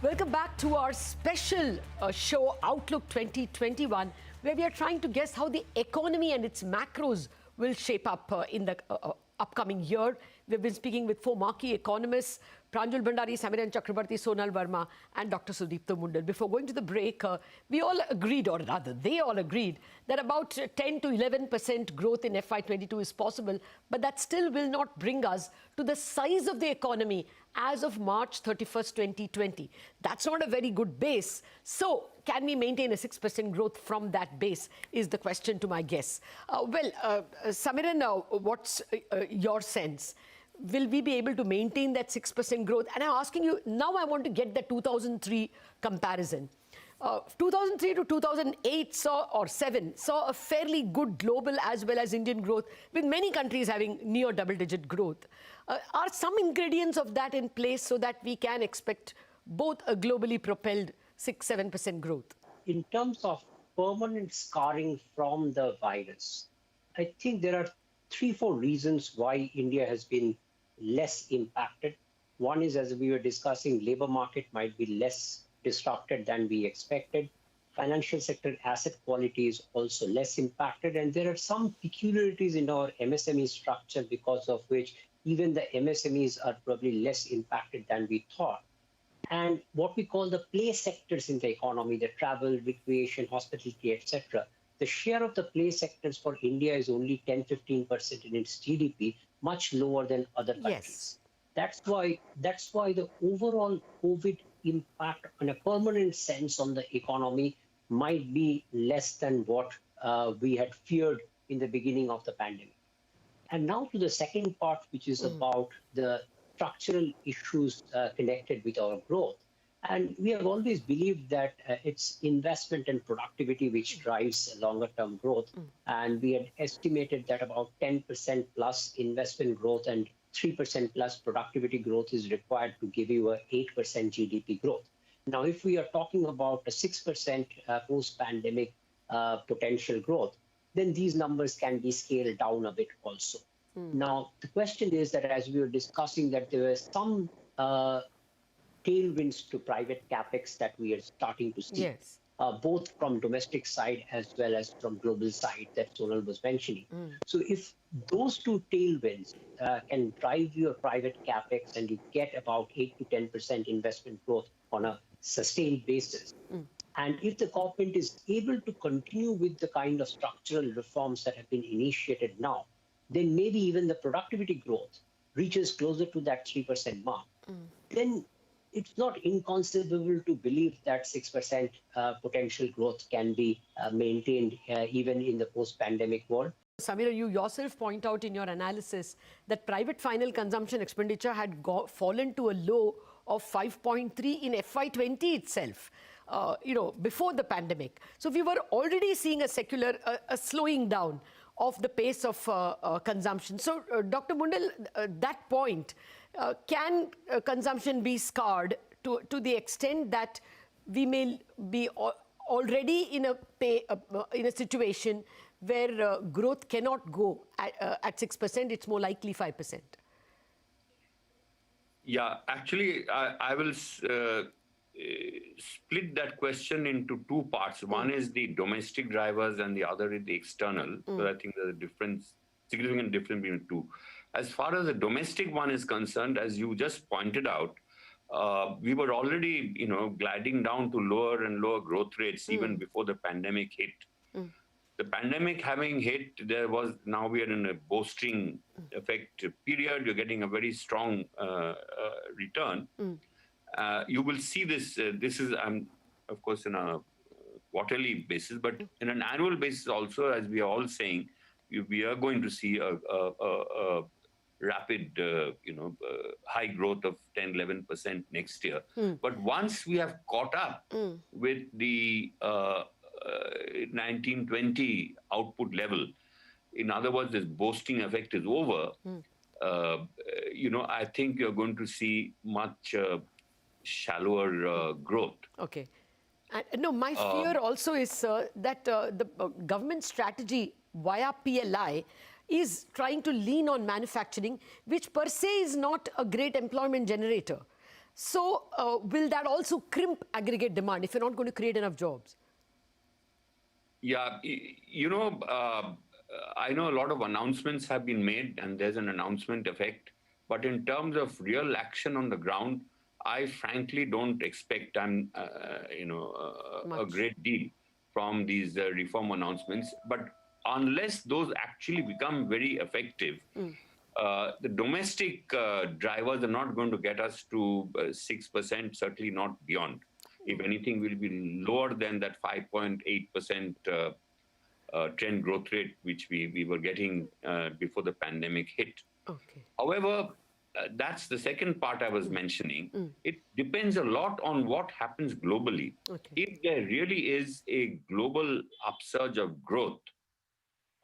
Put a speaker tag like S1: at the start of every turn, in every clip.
S1: Welcome back to our special show Outlook 2021, where we are trying to guess how the economy and its macros will shape up in the upcoming year. We've been speaking with four marquee economists, Pranjul Bhandari, Samiran Chakrabarti, Sonal Verma, and Dr. Sudipta Mundal. Before going to the break, we all agreed, or rather they all agreed, that about 10 to 11% growth in FY22 is possible, but that still will not bring us to the size of the economy as of March 31st, 2020. That's not a very good base. So, can we maintain a 6% growth from that base is the question to my guess. Samiran, what's your sense? Will we be able to maintain that 6% growth? And I'm asking you, now I want to get the 2003 comparison. 2003 to 2008 saw a fairly good global as well as Indian growth, with many countries having near double-digit growth. Are some ingredients of that in place so that we can expect both a globally propelled 6-7% growth?
S2: In terms of permanent scarring from the virus, I think there are 3-4 reasons why India has been less impacted. One is, as we were discussing, labor market might be less disrupted than we expected. Financial sector asset quality is also less impacted, and there are some peculiarities in our MSME structure because of which even the MSMEs are probably less impacted than we thought. And what we call the play sectors in the economy, the travel, recreation, hospitality, etc., the share of the play sectors for India is only 10-15% in its GDP, much lower than other countries. Yes. That's why the overall COVID impact in a permanent sense on the economy might be less than what we had feared in the beginning of the pandemic. And now to the second part, which is about the structural issues connected with our growth. And we have always believed that it's investment and productivity which drives longer-term growth. And we had estimated that about 10% plus investment growth and 3% plus productivity growth is required to give you a 8% GDP growth. Now, if we are talking about a 6% post-pandemic potential growth, then these numbers can be scaled down a bit also. Now, the question is that as we were discussing that there were some tailwinds to private capex that we are starting to see, yes. Both from domestic side as well as from global side that Sonal was mentioning. So if those two tailwinds can drive your private capex and you get about 8 to 10% investment growth on a sustained basis, and if the government is able to continue with the kind of structural reforms that have been initiated now, then maybe even the productivity growth reaches closer to that 3% mark. Then it's not inconceivable to believe that 6% potential growth can be maintained even in the post-pandemic world.
S1: Samira, you yourself point out in your analysis that private final consumption expenditure had fallen to a low of 5.3 in FY20 itself, before the pandemic. So we were already seeing a slowing down of the pace of consumption. So, Dr. Mundal, that point, can consumption be scarred to the extent that we may be already in a situation where growth cannot go at 6%, it's more likely 5%?
S3: Yeah, actually, I will split that question into two parts. One is the domestic drivers and the other is the external. So I think there's a significant difference between the two. As far as the domestic one is concerned, as you just pointed out, we were already, gliding down to lower and lower growth rates even before the pandemic hit. The pandemic having hit, now we are in a boosting effect period. You're getting a very strong return. You will see this. This is, of course, in a quarterly basis, but in an annual basis also, as we are all saying, we are going to see a rapid, high growth of 10-11% next year. But once we have caught up with the 1920 output level, in other words, this boosting effect is over, I think you're going to see much shallower growth.
S1: Okay. No, my fear also is that the government strategy via PLI is trying to lean on manufacturing, which per se is not a great employment generator. So will that also crimp aggregate demand if you're not going to create enough jobs?
S3: Yeah, I know a lot of announcements have been made and there's an announcement effect, but in terms of real action on the ground, I frankly don't expect a
S1: Much.
S3: great deal from these reform announcements. But unless those actually become very effective, the domestic drivers are not going to get us to 6%, certainly not beyond. If anything, will be lower than that 5.8% trend growth rate, which we were getting before the pandemic hit.
S1: Okay.
S3: However, that's the second part I was mentioning. It depends a lot on what happens globally.
S1: Okay.
S3: If there really is a global upsurge of growth,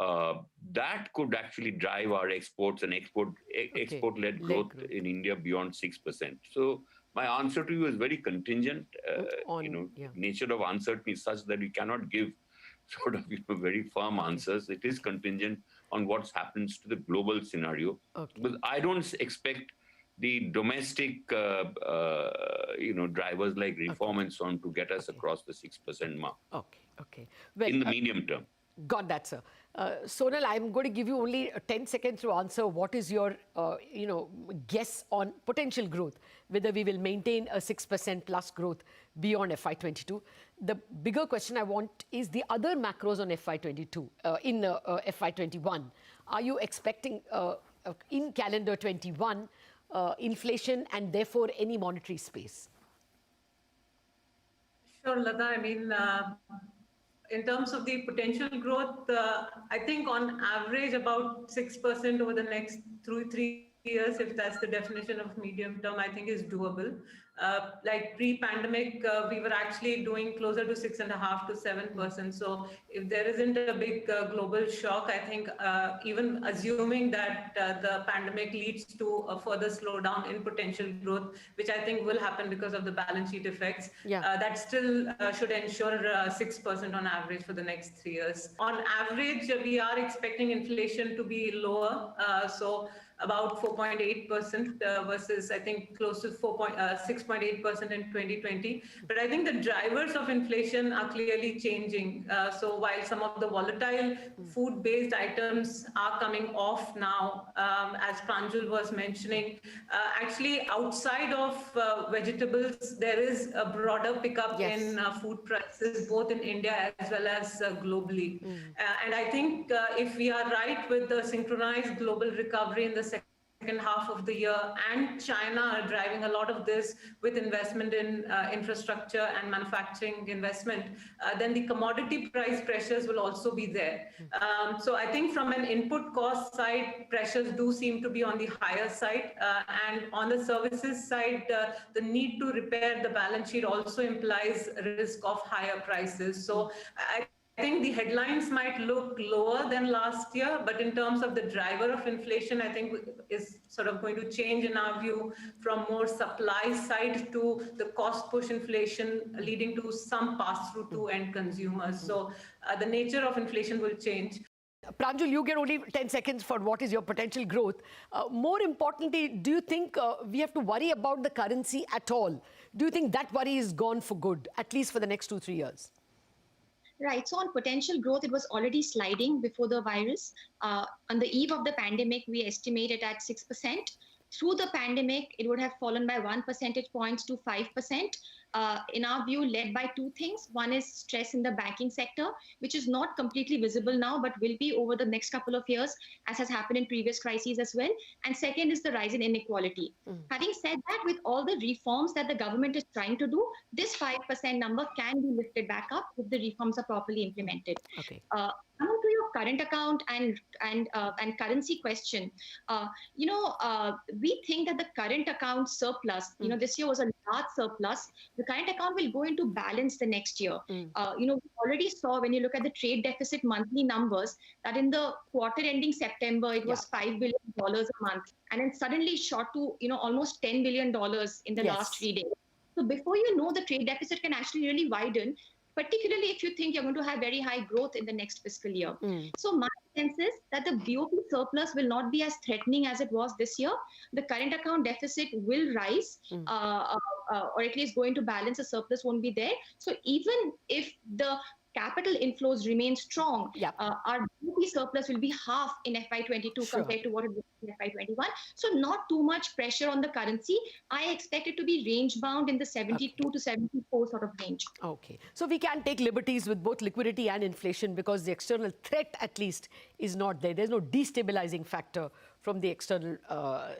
S3: that could actually drive our exports and export-led growth in India beyond 6%. So my answer to you is very contingent. Nature of uncertainty is such that we cannot give sort of very firm answers. It is contingent on what happens to the global scenario. But I don't expect the domestic, drivers like reform and so on to get us across the 6% mark.
S1: Okay. Well,
S3: in the medium term.
S1: Got that, sir. Sonal, I'm going to give you only 10 seconds to answer. What is your, guess on potential growth, whether we will maintain a 6% plus growth beyond FY22? The bigger question I want is the other macros on FY22, in FY21. Are you expecting in calendar 21 inflation and therefore any monetary space?
S4: Sure, Lata. I mean, in terms of the potential growth, I think on average about 6% over the next 3 years, if that's the definition of medium term, I think is doable. Like pre-pandemic, we were actually doing closer to 6.5% to 7%. So if there isn't a big global shock, I think even assuming that the pandemic leads to a further slowdown in potential growth, which I think will happen because of the balance sheet effects, that still should ensure 6% on average for the next 3 years. On average, we are expecting inflation to be lower. So about 4.8% versus, I think, close to 6.8% in 2020. But I think the drivers of inflation are clearly changing. So while some of the volatile food-based items are coming off now, as Pranjul was mentioning, actually outside of vegetables, there is a broader pickup in food prices, both in India as well as globally. And I think if we are right with the synchronized global recovery in the second half of the year, and China are driving a lot of this with investment in infrastructure and manufacturing investment, then the commodity price pressures will also be there. So I think from an input cost side, pressures do seem to be on the higher side. And on the services side, the need to repair the balance sheet also implies risk of higher prices. So I think the headlines might look lower than last year, but in terms of the driver of inflation, I think is sort of going to change in our view from more supply side to the cost push inflation, leading to some pass through to end consumers. So the nature of inflation will change.
S1: Pranjul, you get only 10 seconds for what is your potential growth. More importantly, do you think we have to worry about the currency at all? Do you think that worry is gone for good, at least for the next 2-3 years?
S5: Right. So on potential growth, it was already sliding before the virus. On the eve of the pandemic, we estimated at 6%. Through the pandemic, it would have fallen by 1 percentage point to 5%. In our view, led by two things. One is stress in the banking sector, which is not completely visible now, but will be over the next couple of years, as has happened in previous crises as well. And second is the rise in inequality. Having said that, with all the reforms that the government is trying to do, this 5% number can be lifted back up if the reforms are properly implemented.
S1: Okay.
S5: Coming to your current account and currency question, we think that the current account surplus, this year was a large surplus. The current account will go into balance the next year. We already saw when you look at the trade deficit monthly numbers that in the quarter ending September, it was $5 billion a month, and then suddenly shot to almost $10 billion in the last 3 days. So before you know, the trade deficit can actually really widen. particularly if you think you're going to have very high growth in the next fiscal year. So my sense is that the BOP surplus will not be as threatening as it was this year. The current account deficit will rise, or at least go into balance. The surplus won't be there. So even if the capital inflows remain strong, our BOP surplus will be half in FY22 compared to what it was in FY21. So not too much pressure on the currency. I expect it to be range bound in the 72 to 74 sort of range.
S1: Okay. So we can take liberties with both liquidity and inflation because the external threat at least is not there. There's no destabilizing factor from the external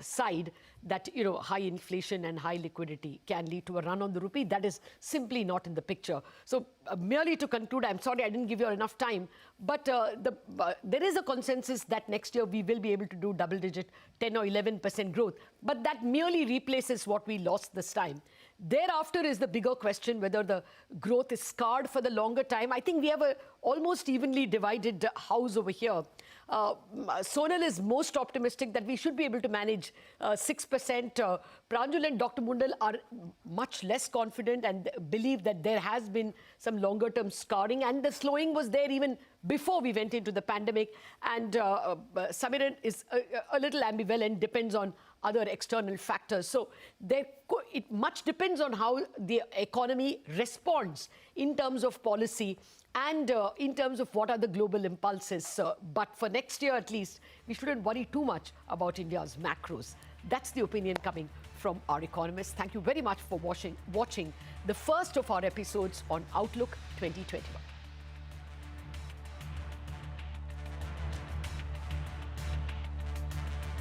S1: side that, high inflation and high liquidity can lead to a run on the rupee. That is simply not in the picture. So merely to conclude, I'm sorry I didn't give you enough time, but there is a consensus that next year we will be able to do double-digit 10 or 11% growth. But that merely replaces what we lost this time. Thereafter is the bigger question whether the growth is scarred for the longer time. I think we have a almost evenly divided house over here. Sonal is most optimistic that we should be able to manage 6%. Pranjul and Dr. Mundal are much less confident and believe that there has been some longer term scarring, and the slowing was there even before we went into the pandemic. And Samiran is a little ambivalent, depends on other external factors. So it much depends on how the economy responds in terms of policy and in terms of what are the global impulses. But for next year at least, we shouldn't worry too much about India's macros. That's the opinion coming from our economists. Thank you very much for watching the first of our episodes on Outlook 2021.